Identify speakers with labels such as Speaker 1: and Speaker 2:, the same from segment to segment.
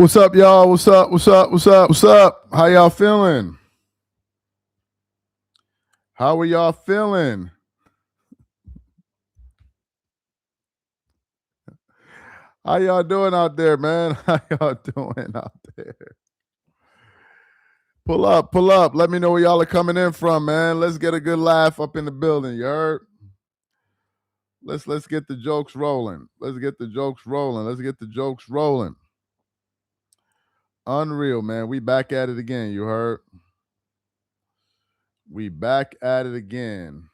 Speaker 1: What's up, y'all? What's up? What's up? What's up? What's up? How y'all feeling? How are y'all feeling? How y'all doing out there, man? How y'all doing out there? Pull up, pull up. Let me know where y'all are coming in from, man. Let's get a good laugh up in the building. You heard? Let's get the jokes rolling. Let's get the jokes rolling. Let's get the jokes rolling. Unreal, man. We back at it again. You heard? We back at it again.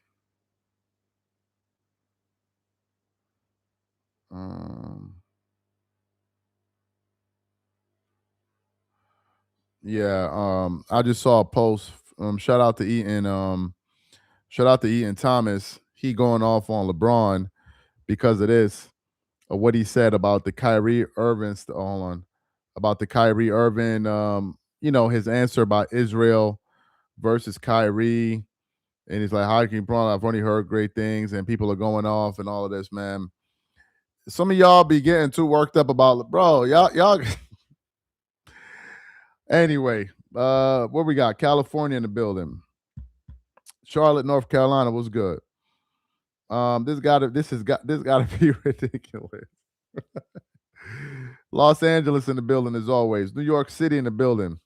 Speaker 1: Yeah, I just saw a post. Shout out to Eaton. Shout out to Eaton Thomas. He going off on LeBron because of this, of what he said about the Kyrie Irving. Hold on, about the Kyrie Irving. His answer about Israel versus Kyrie, and he's like, "How can you LeBron? I've only heard great things, and people are going off and all of this, man." Some of y'all be getting too worked up about, bro. Y'all. Anyway, what we got? California in the building. Charlotte, North Carolina was good. This gotta be ridiculous. Los Angeles in the building as always. New York City in the building.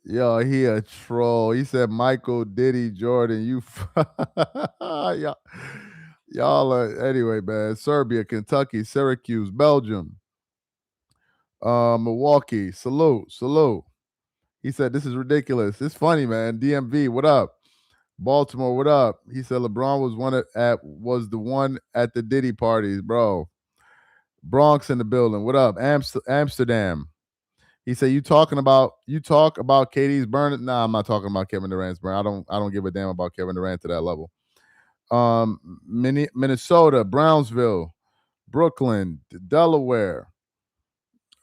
Speaker 1: Yo, he a troll. He said Michael, Diddy, Jordan. Y'all are anyway, man. Serbia, Kentucky, Syracuse, Belgium, Milwaukee. Salute. He said this is ridiculous. It's funny, man. DMV, what up? Baltimore, what up? He said LeBron was the one at the Diddy parties, bro. Bronx in the building. What up? Amsterdam. He said you talk about KD's burn. Nah, I'm not talking about Kevin Durant's burn. I don't give a damn about Kevin Durant to that level. Minnesota, Brownsville, Brooklyn, Delaware,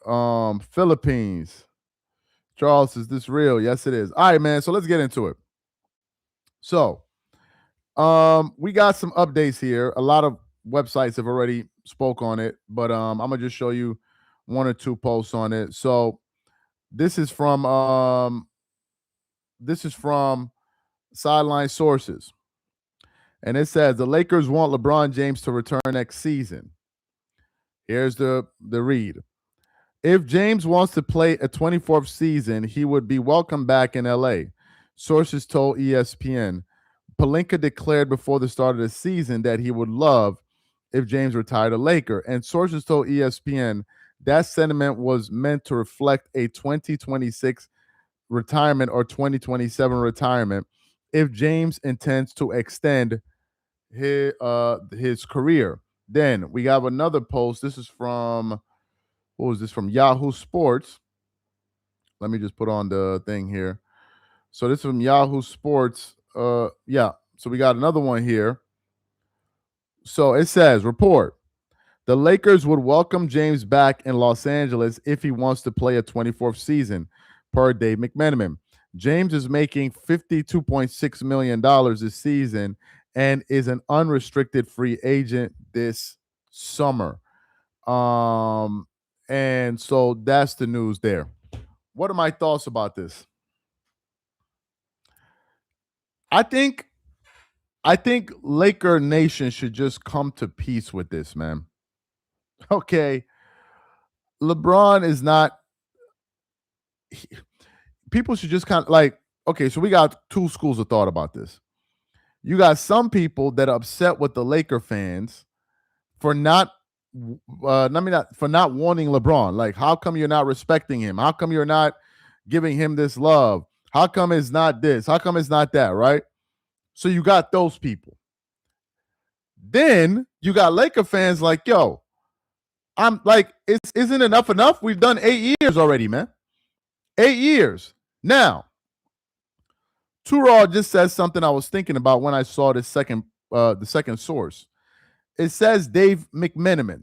Speaker 1: Philippines. Charles, is this real? Yes, it is. All right, man. So let's get into it. So, we got some updates here. A lot of websites have already spoke on it, but I'm gonna just show you one or two posts on it. So this is from Sideline Sources, and it says the Lakers want LeBron James to return next season. Here's the read. If James wants to play a 24th season, he would be welcome back in LA. Sources told ESPN. Pelinka declared before the start of the season that he would love if James retired a Laker. And sources told ESPN that sentiment was meant to reflect a 2026 retirement or 2027 retirement if James intends to extend his career. Then we have another post. This is from, what was this, from Yahoo Sports. Let me just put on the thing here. So this is from Yahoo Sports. Yeah. So we got another one here. So it says, report. The Lakers would welcome James back in Los Angeles if he wants to play a 24th season, per Dave McMenamin. James is making $52.6 million this season and is an unrestricted free agent this summer. And so that's the news there. What are my thoughts about this? I think Laker Nation should just come to peace with this, man. Okay. LeBron is not. People should just kind of like, okay, so we got two schools of thought about this. You got some people that are upset with the Laker fans for not for not wanting LeBron. Like, how come you're not respecting him? How come you're not giving him this love? How come it's not this? How come it's not that, right? So you got those people. Then you got Laker fans like, yo, I'm like, isn't enough? We've done 8 years already, man. 8 years. Now, Turaw just says something I was thinking about when I saw the second source. It says Dave McMenamin.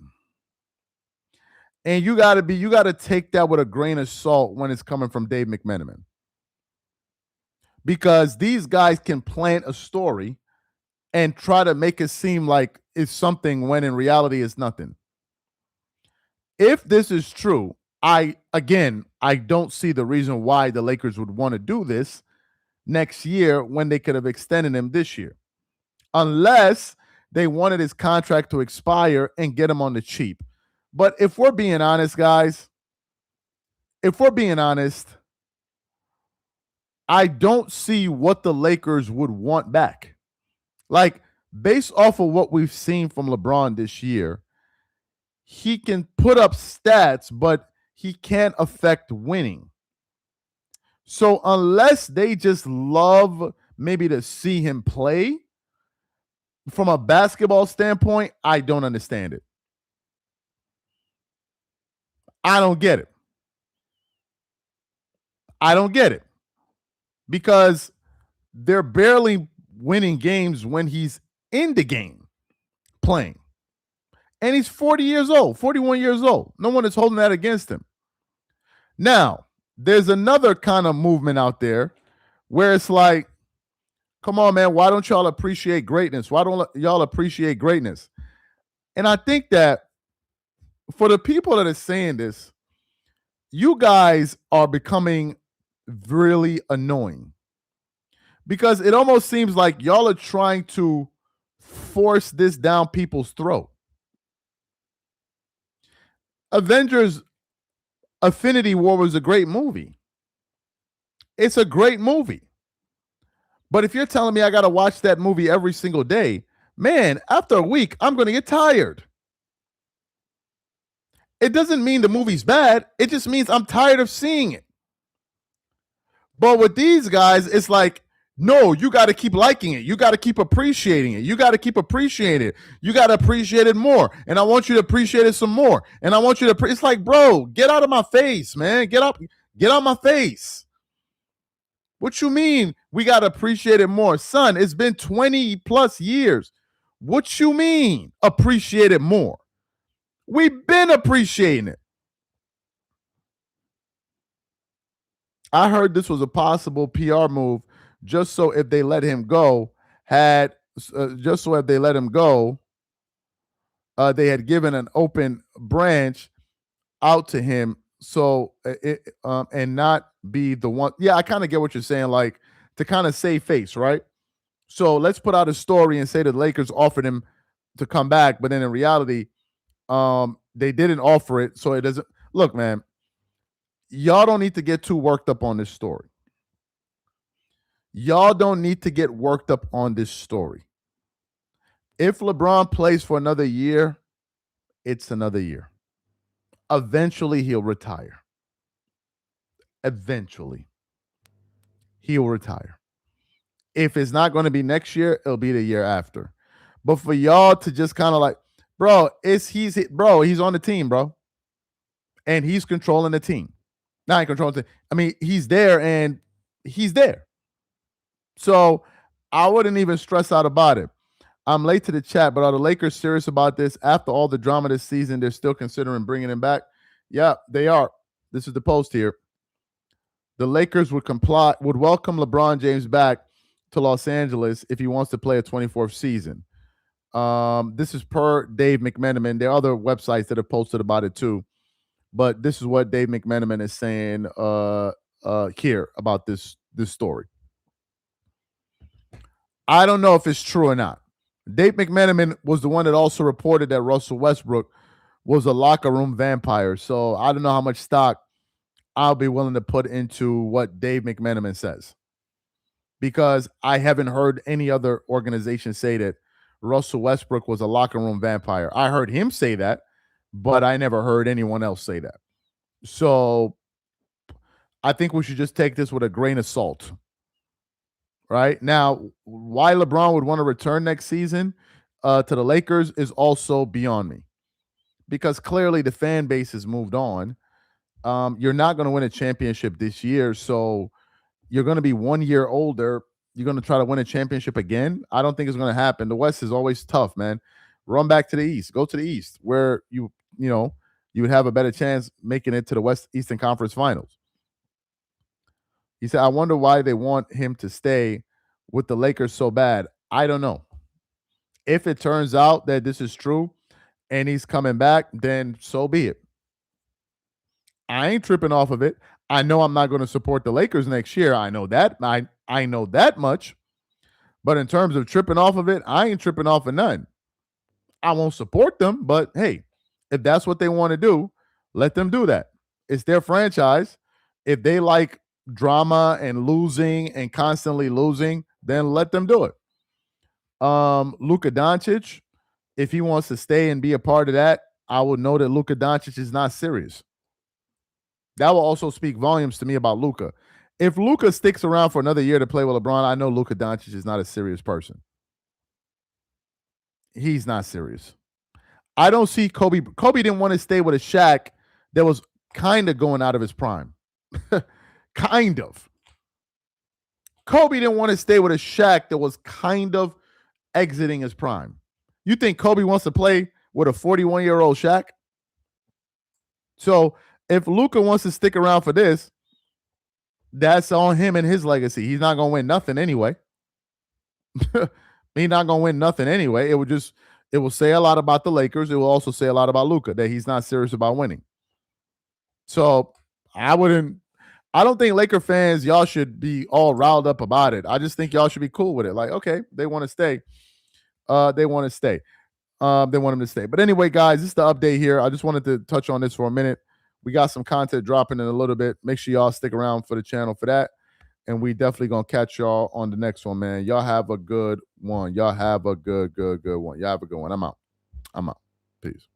Speaker 1: And you gotta take that with a grain of salt when it's coming from Dave McMenamin. Because these guys can plant a story and try to make it seem like it's something when in reality it's nothing. If this is true, I don't see the reason why the Lakers would want to do this next year when they could have extended him this year, unless they wanted his contract to expire and get him on the cheap. But if we're being honest, guys, if we're being honest, I don't see what the Lakers would want back. Like, based off of what we've seen from LeBron this year, he can put up stats, but he can't affect winning. So unless they just love maybe to see him play, from a basketball standpoint, I don't understand it. I don't get it. I don't get it because they're barely winning games when he's in the game playing. And he's 40 years old, 41 years old. No one is holding that against him. Now, there's another kind of movement out there where it's like, come on, man, why don't y'all appreciate greatness? Why don't y'all appreciate greatness? And I think that for the people that are saying this, you guys are becoming really annoying because it almost seems like y'all are trying to force this down people's throat. Avengers Infinity War was a great movie. It's a great movie. But if you're telling me I got to watch that movie every single day, man, after a week, I'm going to get tired. It doesn't mean the movie's bad. It just means I'm tired of seeing it. But with these guys, it's like, no, you got to keep liking it. You got to keep appreciating it. You got to keep appreciating it. You got to appreciate it more. And I want you to appreciate it some more. And I want you to, it's like, bro, get out of my face, man. Get out my face. What you mean we got to appreciate it more? Son, it's been 20 plus years. What you mean appreciate it more? We've been appreciating it. I heard this was a possible PR move just so if they let him go, they had given an open branch out to him so and not be the one. Yeah, I kind of get what you're saying, like to kind of save face, right? So let's put out a story and say the Lakers offered him to come back, but then in reality, they didn't offer it, so it doesn't. Look, man, y'all don't need to get too worked up on this story. Y'all don't need to get worked up on this story. If LeBron plays for another year, it's another year. Eventually, he'll retire. Eventually, he'll retire. If it's not going to be next year, it'll be the year after. But for y'all to just kind of like, bro, he's on the team, bro. And he's controlling the team. Not controlling the team. I mean, he's there and he's there. So I wouldn't even stress out about it. I'm late to the chat, but are the Lakers serious about this? After all the drama this season, they're still considering bringing him back? Yeah, they are. This is the post here. The Lakers would welcome LeBron James back to Los Angeles if he wants to play a 24th season. This is per Dave McMenamin. There are other websites that have posted about it too. But this is what Dave McMenamin is saying here about this story. I don't know if it's true or not. Dave McMenamin was the one that also reported that Russell Westbrook was a locker room vampire. So I don't know how much stock I'll be willing to put into what Dave McMenamin says, because I haven't heard any other organization say that Russell Westbrook was a locker room vampire. I heard him say that, but I never heard anyone else say that. So I think we should just take this with a grain of salt. Right now, why LeBron would want to return next season to the Lakers is also beyond me, because clearly the fan base has moved on. You're not going to win a championship this year, so you're going to be 1 year older. You're going to try to win a championship again? I don't think it's going to happen. The West is always tough, man. Run back to the East. Go to the East, where you would have a better chance making it to the Eastern Conference Finals. He said, I wonder why they want him to stay with the Lakers so bad. I don't know. If it turns out that this is true and he's coming back, then so be it. I ain't tripping off of it. I know I'm not going to support the Lakers next year. I know that. I know that much. But in terms of tripping off of it, I ain't tripping off of none. I won't support them, but hey, if that's what they want to do, let them do that. It's their franchise. If they like drama and losing and constantly losing, then let them do it. Luka Doncic, if he wants to stay and be a part of that, I would know that Luka Doncic is not serious. That will also speak volumes to me about Luka. If Luka sticks around for another year to play with LeBron, I know Luka Doncic is not a serious person. He's not serious. I don't see Kobe. Kobe didn't want to stay with a Shaq that was kind of going out of his prime. Kind of. Kobe didn't want to stay with a Shaq that was kind of exiting his prime. You think Kobe wants to play with a 41-year-old Shaq? So if Luka wants to stick around for this, that's on him and his legacy. He's not going to win nothing anyway. He's not going to win nothing anyway. It will say a lot about the Lakers. It will also say a lot about Luka that he's not serious about winning. So I don't think Laker fans, y'all should be all riled up about it. I just think y'all should be cool with it. Like, okay, they want to stay. They want to stay. They want him to stay. But anyway, guys, this is the update here. I just wanted to touch on this for a minute. We got some content dropping in a little bit. Make sure y'all stick around for the channel for that. And we definitely going to catch y'all on the next one, man. Y'all have a good one. Y'all have a good one. Y'all have a good one. I'm out. Peace.